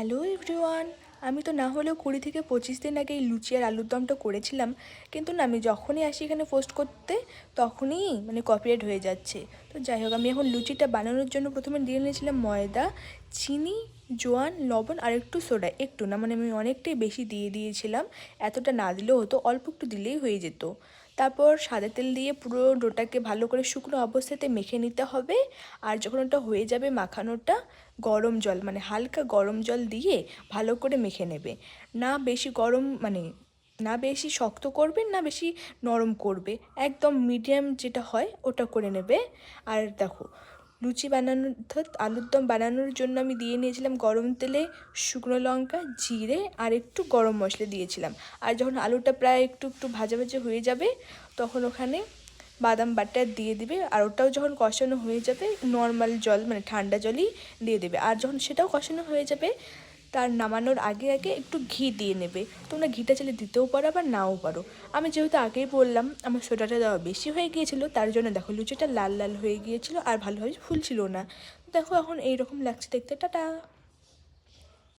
Hello everyone. আমি তো না হলেও 20 থেকে 25 দিন আগে এই লুচি আর আলুর দমটা করেছিলাম, কিন্তু না আমি যখনই আসি এখানে পোস্ট করতে তখনই কপিরাইট হয়ে যাচ্ছে। তো যাই হোক, আমি এখন লুচিটা বানানোর জন্য প্রথমে দিয়ে নিয়েছিলাম ময়দা, চিনি, জোয়ান, লবণ আর একটু সোডা, একটু না আমি অনেকটাই বেশি দিয়ে দিয়েছিলাম। এতটা না দিলেও হতো, অল্প একটু দিলেই হয়ে যেত। তারপর সাদা তেল দিয়ে পুরো ডোটাকে ভালো করে শুকনো অবস্থাতে মেখে নিতে হবে। আর যখন ওটা হয়ে যাবে মাখানোটা, গরম জল হালকা গরম জল দিয়ে ভালো করে মেখে নেবে। না বেশি গরম না বেশি শক্ত করবে না বেশি নরম করবে, একদম মিডিয়াম যেটা হয় ওটা করে নেবে। আর দেখো, লুচি বানানো অর্থাৎ আলুর দম বানানোর জন্য আমি দিয়ে নিয়েছিলাম গরম তেলে শুকনো লঙ্কা, জিরে আর একটু গরম মশলা দিয়েছিলাম। আর যখন আলুটা প্রায় একটু একটু ভাজা ভাজা হয়ে যাবে তখন ওখানে বাদাম বাটা দিয়ে দিবে। আর ওটাও যখন কষানো হয়ে যাবে নর্মাল জল ঠান্ডা জলই দিয়ে দেবে। আর যখন সেটাও কষানো হয়ে যাবে তার নামানোর আগে আগে একটু ঘি দিয়ে নেবে। তোমরা ঘিটা চাইলে দিতেও পারো আবার নাও পারো। আমি যেহেতু আগেই বললাম আমার সোডাটা দেওয়া বেশি হয়ে গিয়েছিলো, তার জন্য দেখো লুচিটা লাল লাল হয়ে গিয়েছিলো আর ভালোভাবে ফুলছিল না। দেখো এখন এইরকম লাগছে দেখতে। টাটা।